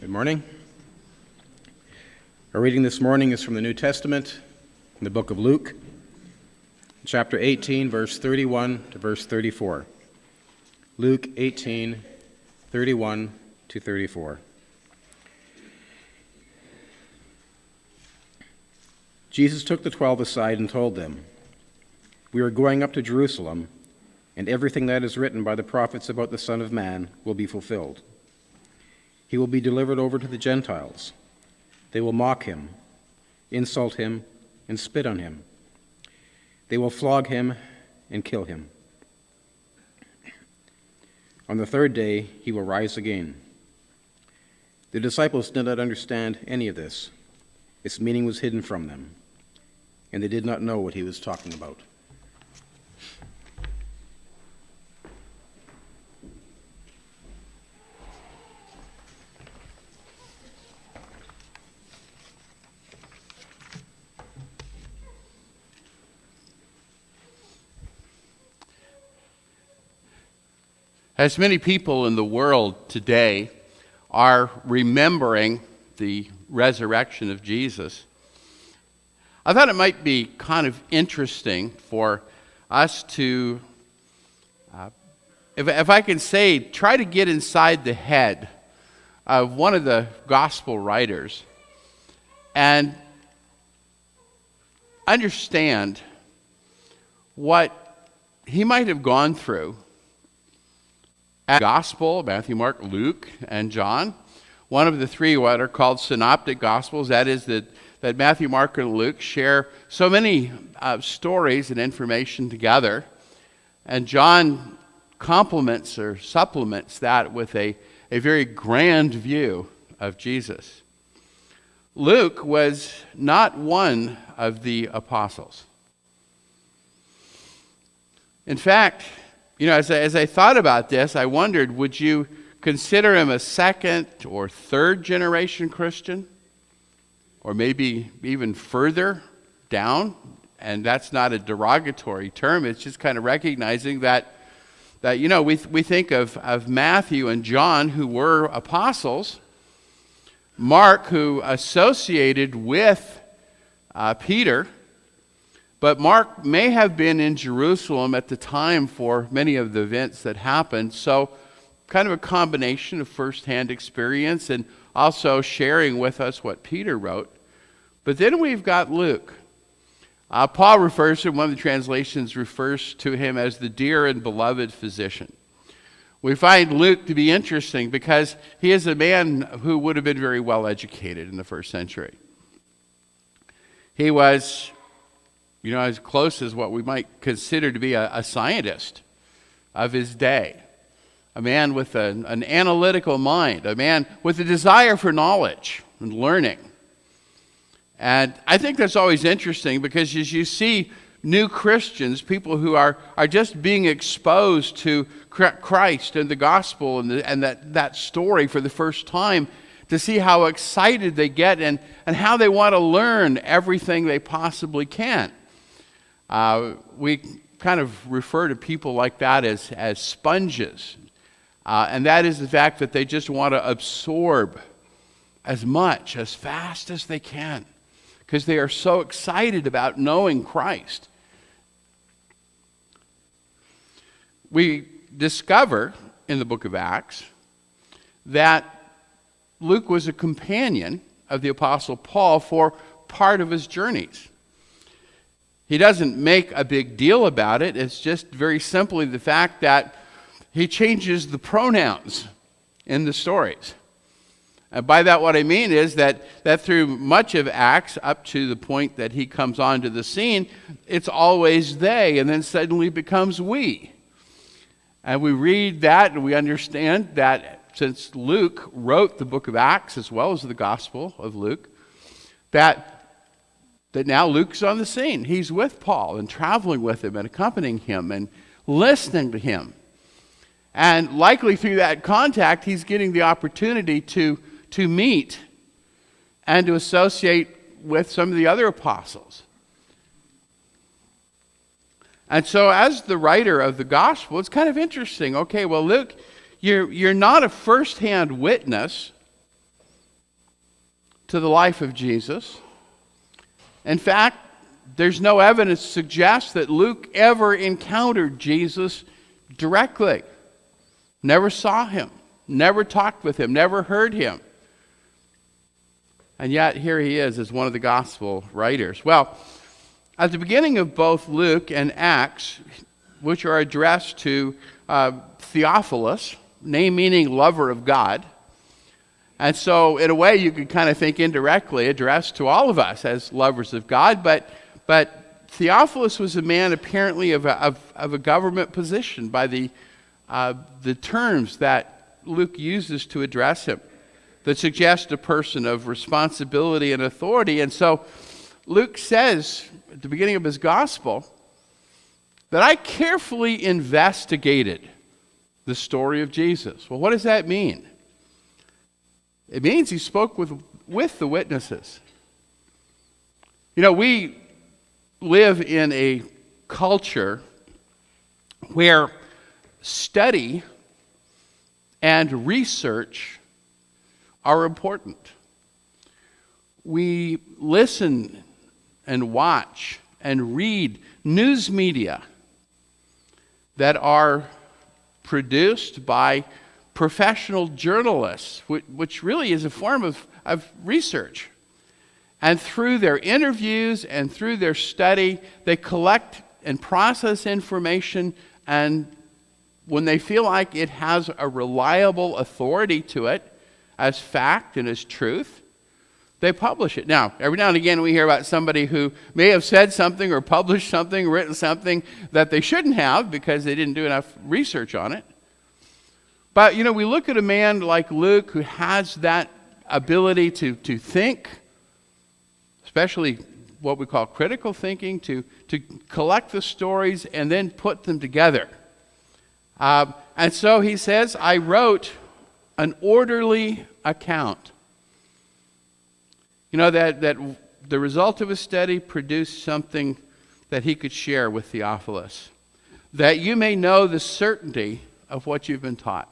Good morning. Our reading this morning is from the New Testament, in the book of Luke, chapter 18, verse 31 to verse 34. Luke 18, 31 to 34. Jesus took the 12 aside and told them, "We are going up to Jerusalem, and everything that is written by the prophets about the Son of Man will be fulfilled. He will be delivered over to the Gentiles. They will mock him, insult him, and spit on him. They will flog him and kill him. On the third day, he will rise again." The disciples did not understand any of this. Its meaning was hidden from them, and they did not know what he was talking about. As many people in the world today are remembering the resurrection of Jesus, I thought it might be kind of interesting for us to, if I can say, try to get inside the head of one of the gospel writers and understand what he might have gone through. Gospel, Matthew, Mark, Luke, and John, one of the three what are called synoptic gospels, that is that Matthew, Mark, and Luke share so many stories and information together, and John complements or supplements that with a very grand view of Jesus. Luke was not one of the apostles. In fact, as I thought about this, I wondered, would you consider him a second or third generation Christian? Or maybe even further down? And that's not a derogatory term. It's just kind of recognizing that we think of Matthew and John, who were apostles, Mark, who associated with Peter, but Mark may have been in Jerusalem at the time for many of the events that happened, so kind of a combination of firsthand experience and also sharing with us what Peter wrote. But then we've got Luke. Paul refers to, one of the translations refers to him as the dear and beloved physician. We find Luke to be interesting because he is a man who would have been very well educated in the first century. He was as close as what we might consider to be a scientist of his day, a man with an analytical mind, a man with a desire for knowledge and learning. And I think that's always interesting because as you see new Christians, people who are just being exposed to Christ and the gospel and that story for the first time, to see how excited they get and how they want to learn everything they possibly can. We kind of refer to people like that as sponges. And that is the fact that they just want to absorb as much, as fast as they can, because they are so excited about knowing Christ. We discover in the book of Acts that Luke was a companion of the Apostle Paul for part of his journeys. He doesn't make a big deal about it. It's just very simply the fact that he changes the pronouns in the stories. And by that what I mean is that through much of Acts up to the point that he comes onto the scene, it's always they and then suddenly becomes we. And we read that and we understand that since Luke wrote the book of Acts as well as the Gospel of Luke, that now Luke's on the scene. He's with Paul and traveling with him and accompanying him and listening to him. And likely through that contact, he's getting the opportunity to meet and to associate with some of the other apostles. And so as the writer of the gospel, it's kind of interesting. Okay, well, Luke, you're not a first-hand witness to the life of Jesus. In fact, there's no evidence to suggest that Luke ever encountered Jesus directly. Never saw him, never talked with him, never heard him. And yet here he is as one of the gospel writers. Well, at the beginning of both Luke and Acts, which are addressed to Theophilus, name meaning lover of God, and so in a way you could kind of think indirectly addressed to all of us as lovers of God, but Theophilus was a man apparently of a government position by the terms that Luke uses to address him that suggest a person of responsibility and authority. And so Luke says at the beginning of his gospel that I carefully investigated the story of Jesus. Well, what does that mean? It means he spoke with the witnesses. You know, we live in a culture where study and research are important. We listen and watch and read news media that are produced by professional journalists, which really is a form of research. And through their interviews and through their study, they collect and process information, and when they feel like it has a reliable authority to it as fact and as truth, they publish it. Now, every now and again we hear about somebody who may have said something or published something, written something that they shouldn't have because they didn't do enough research on it. But, you know, we look at a man like Luke who has that ability to think, especially what we call critical thinking, to collect the stories and then put them together. And so he says, I wrote an orderly account. You know, that the result of his study produced something that he could share with Theophilus, that you may know the certainty of what you've been taught.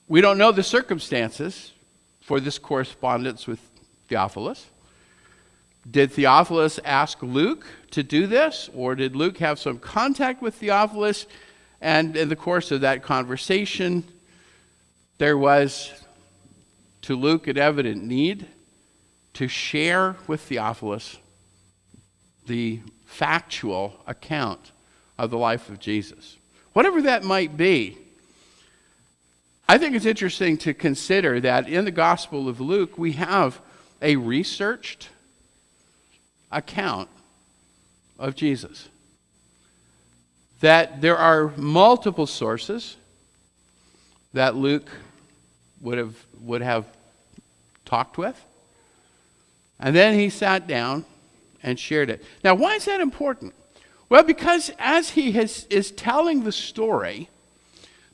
We don't know the circumstances for this correspondence with Theophilus. Did Theophilus ask Luke to do this, or did Luke have some contact with Theophilus, and in the course of that conversation, there was to Luke an evident need to share with Theophilus the factual account of the life of Jesus. Whatever that might be, I think it's interesting to consider that in the Gospel of Luke, we have a researched account of Jesus. That there are multiple sources that Luke would have talked with. And then he sat down and shared it. Now, why is that important? Well, because as he is telling the story,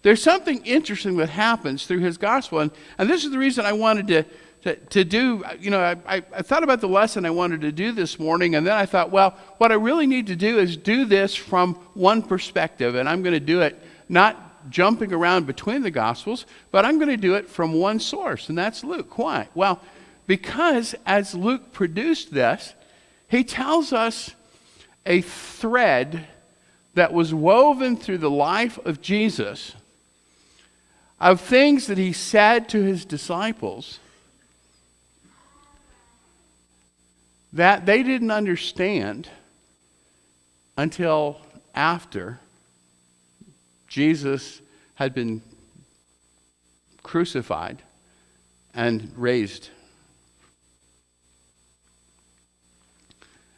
there's something interesting that happens through his gospel. And this is the reason I wanted to do, you know, I thought about the lesson I wanted to do this morning, and then I thought, well, what I really need to do is do this from one perspective, and I'm going to do it not jumping around between the Gospels, but I'm going to do it from one source, and that's Luke. Why? Well, because as Luke produced this, he tells us a thread that was woven through the life of Jesus of things that he said to his disciples that they didn't understand until after Jesus had been crucified and raised.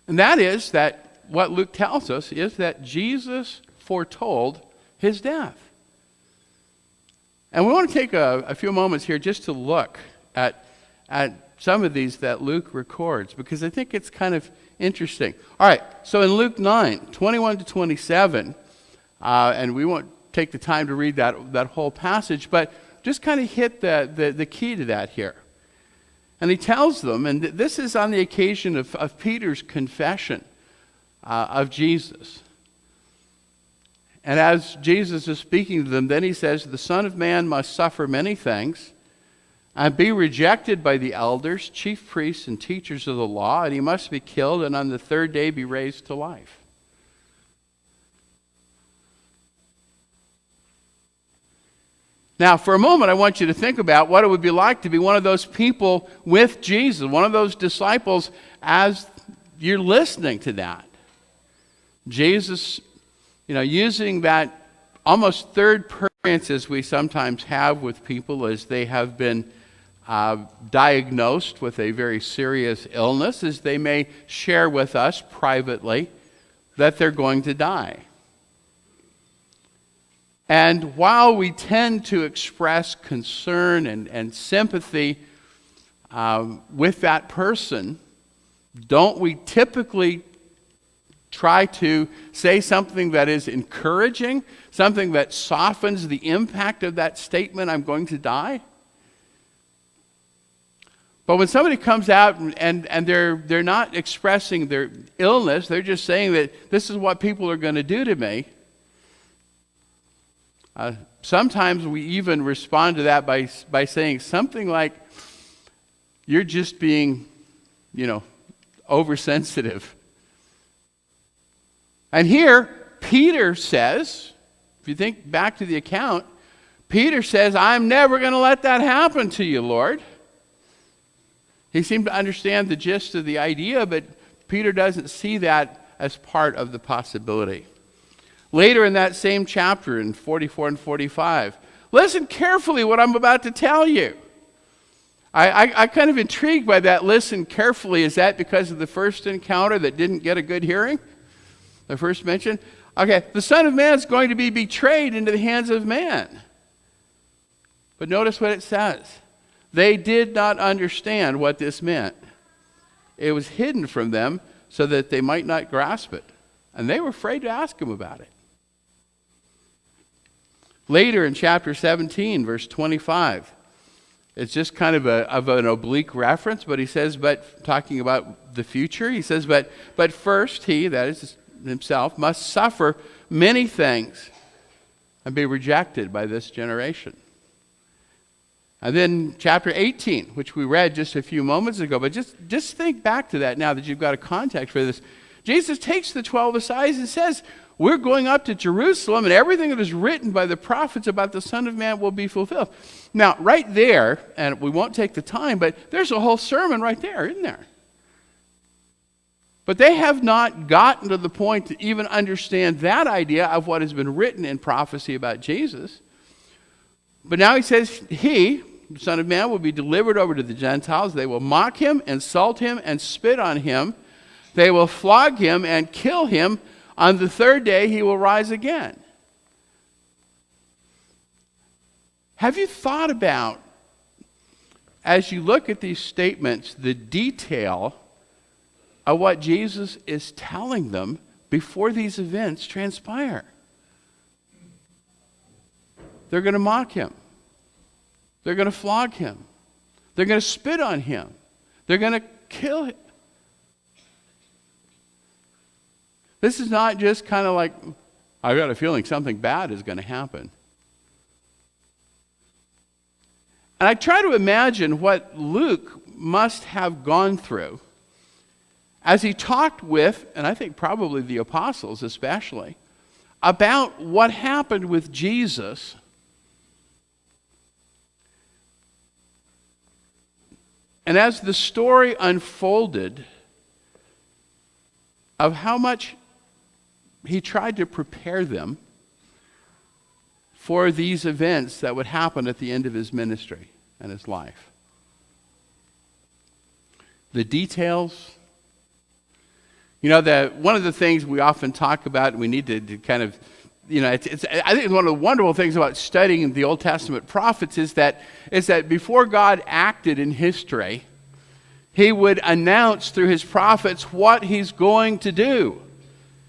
And that is that what Luke tells us is that Jesus foretold his death. And we want to take a few moments here just to look at some of these that Luke records, because I think it's kind of interesting. All right, so in Luke 9, 21 to 27, and we won't take the time to read that whole passage, but just kind of hit the key to that here. And he tells them, and this is on the occasion of Peter's confession of Jesus. And as Jesus is speaking to them, then he says, the Son of Man must suffer many things and be rejected by the elders, chief priests, and teachers of the law, and he must be killed, and on the third day be raised to life. Now, for a moment, I want you to think about what it would be like to be one of those people with Jesus, one of those disciples, as you're listening to that. Jesus, using that almost third person as we sometimes have with people as they have been diagnosed with a very serious illness, as they may share with us privately that they're going to die. And while we tend to express concern and sympathy with that person, don't we typically try to say something that is encouraging, something that softens the impact of that statement, I'm going to die? But when somebody comes out and they're not expressing their illness, they're just saying that this is what people are going to do to me. Sometimes we even respond to that by saying something like, you're just being, oversensitive. And here, Peter says, if you think back to the account, Peter says, I'm never going to let that happen to you, Lord. He seemed to understand the gist of the idea, but Peter doesn't see that as part of the possibility. Later in that same chapter, in 44 and 45, listen carefully what I'm about to tell you. I kind of intrigued by that listen carefully. Is that because of the first encounter that didn't get a good hearing? The first mention? Okay, the Son of Man is going to be betrayed into the hands of man. But notice what it says. They did not understand what this meant. It was hidden from them so that they might not grasp it. And they were afraid to ask him about it. Later in chapter 17, verse 25, it's just kind of an oblique reference, but he says, but talking about the future, he says, but first he, that is himself, must suffer many things and be rejected by this generation. And then chapter 18, which we read just a few moments ago, but just think back to that now that you've got a context for this. Jesus takes the 12 aside and says, we're going up to Jerusalem, and everything that is written by the prophets about the Son of Man will be fulfilled. Now, right there, and we won't take the time, but there's a whole sermon right there, isn't there? But they have not gotten to the point to even understand that idea of what has been written in prophecy about Jesus. But now he says, he, the Son of Man, will be delivered over to the Gentiles. They will mock him, insult him, and spit on him. They will flog him and kill him. On the third day, he will rise again. Have you thought about, as you look at these statements, the detail of what Jesus is telling them before these events transpire? They're going to mock him. They're going to flog him. They're going to spit on him. They're going to kill him. This is not just kind of like, I've got a feeling something bad is going to happen. And I try to imagine what Luke must have gone through as he talked with, and I think probably the apostles especially, about what happened with Jesus and as the story unfolded of how much he tried to prepare them for these events that would happen at the end of his ministry and his life. The details. One of the things we often talk about, and we need to kind of, I think one of the wonderful things about studying the Old Testament prophets is that before God acted in history, he would announce through his prophets what he's going to do.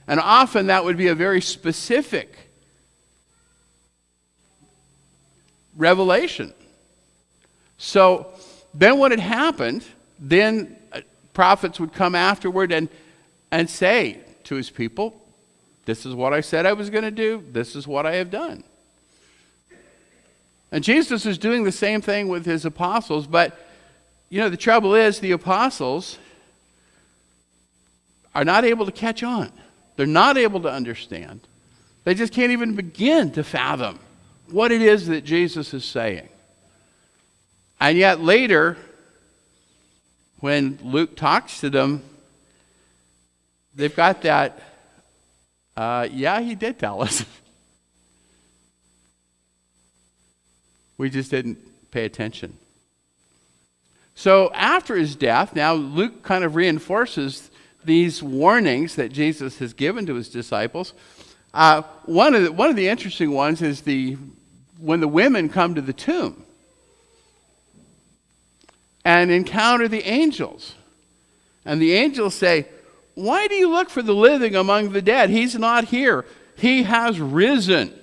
And often that would be a very specific revelation. So then when it happened, then prophets would come afterward and say to his people, this is what I said I was going to do, this is what I have done. And Jesus is doing the same thing with his apostles, but the trouble is the apostles are not able to catch on. They're not able to understand. They just can't even begin to fathom what it is that Jesus is saying. And yet later, when Luke talks to them, they've got that, yeah, he did tell us. We just didn't pay attention. So after his death, now Luke kind of reinforces these warnings that Jesus has given to his disciples. One of the interesting ones is when the women come to the tomb and encounter the angels. And the angels say, "Why do you look for the living among the dead? He's not here. He has risen.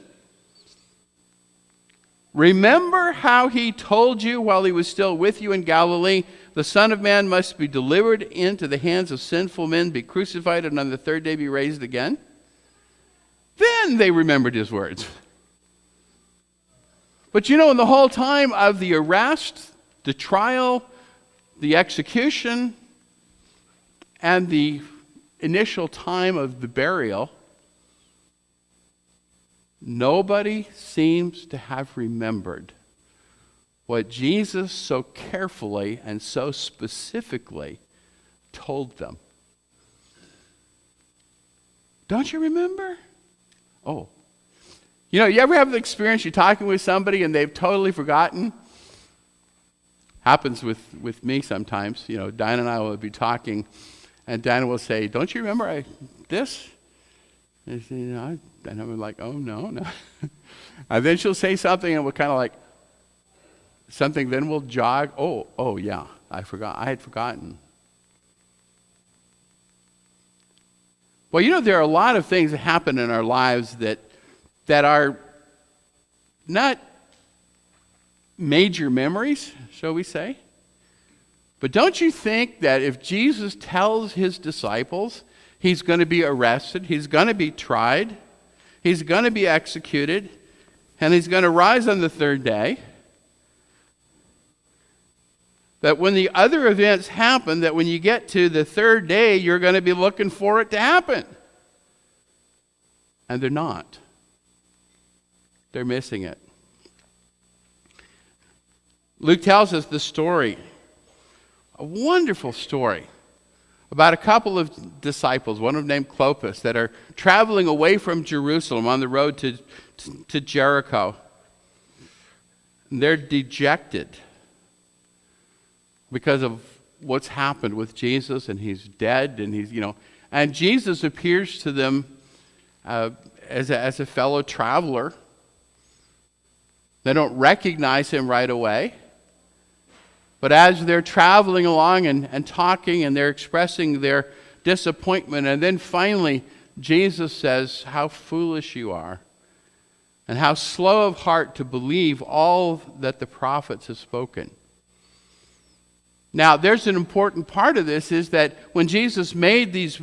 Remember how he told you while he was still with you in Galilee, the Son of Man must be delivered into the hands of sinful men, be crucified, and on the third day be raised again?" Then they remembered his words. But in the whole time of the arrest, the trial, the execution, and the initial time of the burial, nobody seems to have remembered what Jesus so carefully and so specifically told them. Don't you remember? Oh. You ever have the experience you're talking with somebody and they've totally forgotten? Happens with me sometimes. Diana and I will be talking, and Diana will say, "Don't you remember this?" And I say, "No." And I'm like, "Oh, no." And then she'll say something, and we'll kind of like, something then will jog. Oh, yeah, I forgot. I had forgotten. Well, there are a lot of things that happen in our lives that are not major memories, shall we say. But don't you think that if Jesus tells his disciples he's going to be arrested, he's going to be tried, he's going to be executed, and he's going to rise on the third day, that when the other events happen, that when you get to the third day, you're going to be looking for it to happen? And they're not. They're missing it. Luke tells us the story, a wonderful story, about a couple of disciples, one of them named Clopas, that are traveling away from Jerusalem on the road to Jericho. And they're dejected because of what's happened with Jesus, and he's dead, and and Jesus appears to them as a fellow traveler. They don't recognize him right away. But as they're traveling along and talking, and they're expressing their disappointment, and then finally Jesus says, "How foolish you are, and how slow of heart to believe all that the prophets have spoken." Now, there's an important part of this, is that when Jesus made these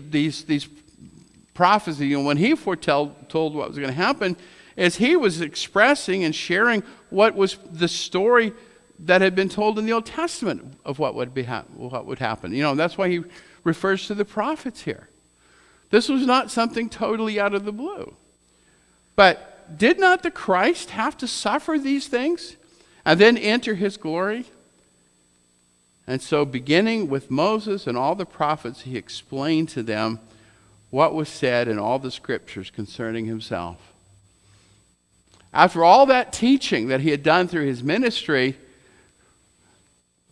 prophecies, when he told what was going to happen, is he was expressing and sharing what was the story that had been told in the Old Testament of what would happen. That's why he refers to the prophets here. This was not something totally out of the blue. But did not the Christ have to suffer these things and then enter his glory? And so beginning with Moses and all the prophets, he explained to them what was said in all the scriptures concerning himself. After all that teaching that he had done through his ministry,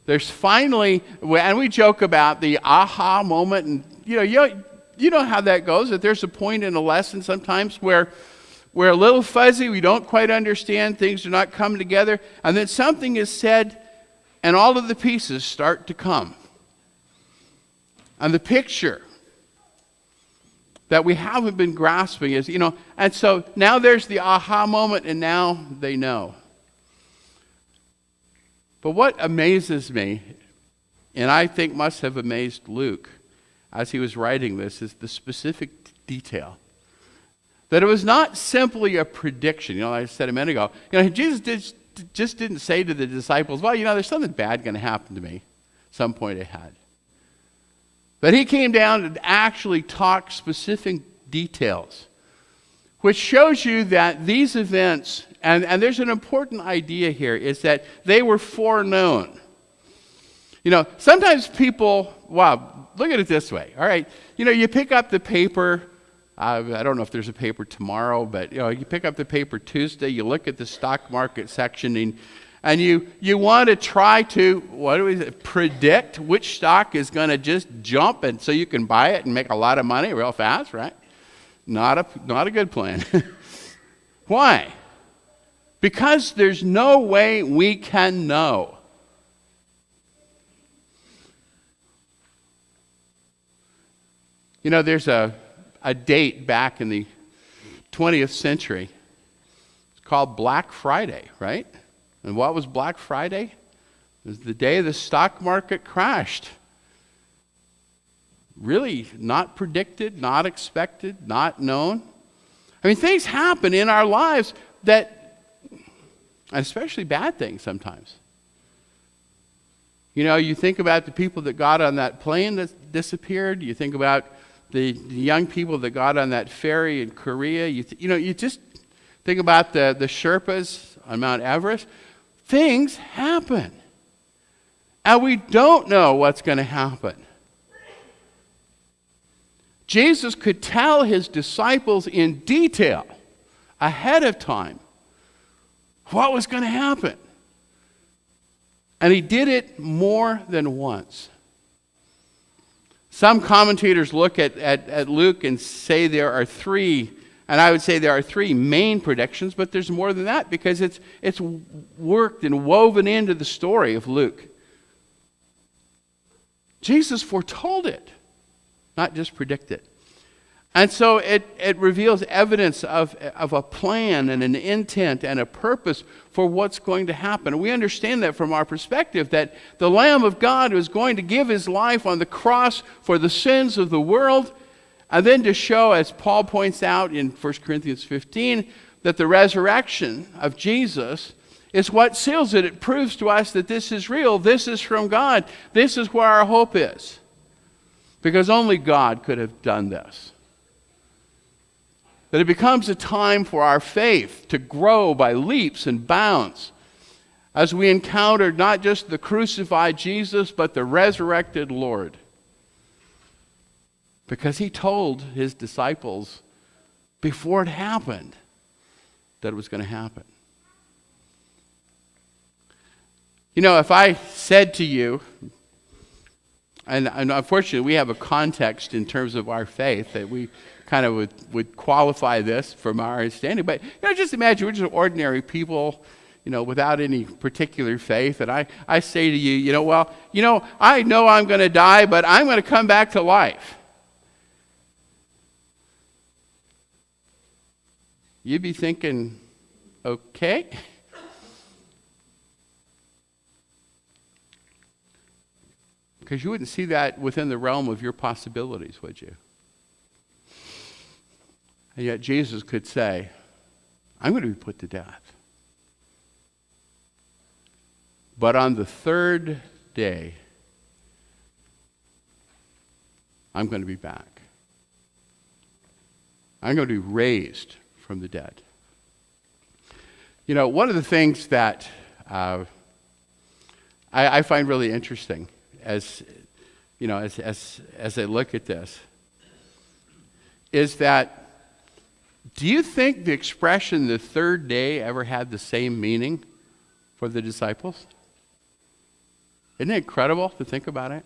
there's finally, and we joke about the aha moment, and you know how that goes, that there's a point in a lesson sometimes where we're a little fuzzy, we don't quite understand, things do not come together, and then something is said, and all of the pieces start to come. And the picture that we haven't been grasping is, and so now there's the aha moment, and now they know. But what amazes me, and I think must have amazed Luke as he was writing this, is the specific detail. That it was not simply a prediction. Like I said a minute ago, Jesus just didn't say to the disciples, well, there's something bad going to happen to me some point ahead. But he came down and actually talked specific details, which shows you that these events, and there's an important idea here, is that they were foreknown. Sometimes people, look at it this way, all right? You pick up the paper, I don't know if there's a paper tomorrow, but you pick up the paper Tuesday, you look at the stock market section, and you want to try to, predict which stock is going to just jump, and so you can buy it and make a lot of money real fast, right? Not a good plan. Why? Because there's no way we can know. There's a date back in the 20th century. It's called Black Friday, right? And what was Black Friday? It was the day the stock market crashed. Really not predicted, not expected, not known. Things happen in our lives that, especially bad things sometimes. You think about the people that got on that plane that disappeared. You think about the young people that got on that ferry in Korea. You just think about the Sherpas on Mount Everest. Things happen. And we don't know what's going to happen. Jesus could tell his disciples in detail, ahead of time, what was going to happen. And he did it more than once. Some commentators look at Luke and say there are three, and I would say there are three main predictions, but there's more than that because it's worked and woven into the story of Luke. Jesus foretold it, not just predicted. And so it reveals evidence of a plan and an intent and a purpose for what's going to happen. And we understand that from our perspective, that the Lamb of God was going to give his life on the cross for the sins of the world, and then to show, as Paul points out in 1 Corinthians 15, that the resurrection of Jesus is what seals it. It proves to us that this is real, this is from God, this is where our hope is. Because only God could have done this. That it becomes a time for our faith to grow by leaps and bounds as we encounter not just the crucified Jesus, but the resurrected Lord. Because he told his disciples before it happened that it was going to happen. If I said to you, and unfortunately we have a context in terms of our faith that we kind of would qualify this from our understanding. But just imagine we're just ordinary people, without any particular faith. And I say to you, I know I'm going to die, but I'm going to come back to life. You'd be thinking, okay. Because you wouldn't see that within the realm of your possibilities, would you? And yet Jesus could say, I'm going to be put to death. But on the third day, I'm going to be back. I'm going to be raised from the dead. One of the things that I find really interesting as I look at this is that, do you think the expression the third day ever had the same meaning for the disciples? Isn't it incredible to think about it?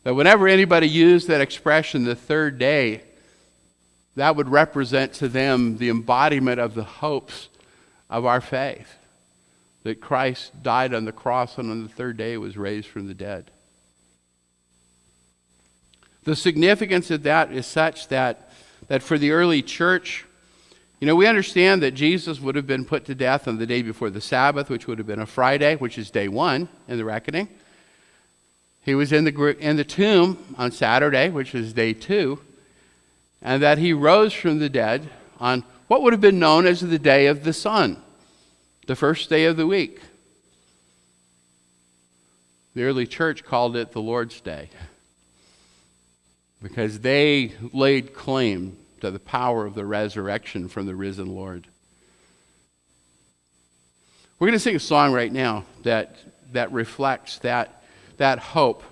That whenever anybody used that expression, the third day, that would represent to them the embodiment of the hopes of our faith. That Christ died on the cross and on the third day was raised from the dead. The significance of that is such that for the early church, we understand that Jesus would have been put to death on the day before the Sabbath, which would have been a Friday, which is day one in the reckoning. He was in the tomb on Saturday, which is day two, and that he rose from the dead on what would have been known as the day of the sun, the first day of the week. The early church called it the Lord's Day because they laid claim to the power of the resurrection from the risen Lord. We're going to sing a song right now that reflects that hope,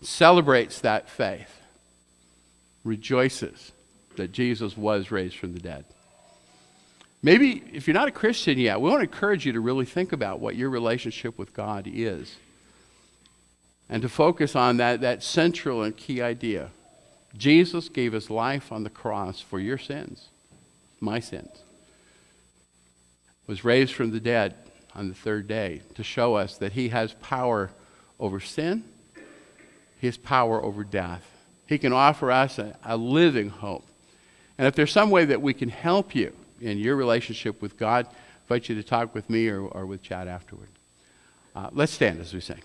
celebrates that faith, rejoices that Jesus was raised from the dead. Maybe if you're not a Christian yet, we want to encourage you to really think about what your relationship with God is and to focus on that central and key idea. Jesus gave his life on the cross for your sins, my sins, was raised from the dead on the third day to show us that he has power over sin, he has power over death. He can offer us a living hope. And if there's some way that we can help you in your relationship with God, I invite you to talk with me or with Chad afterward. Let's stand as we sing.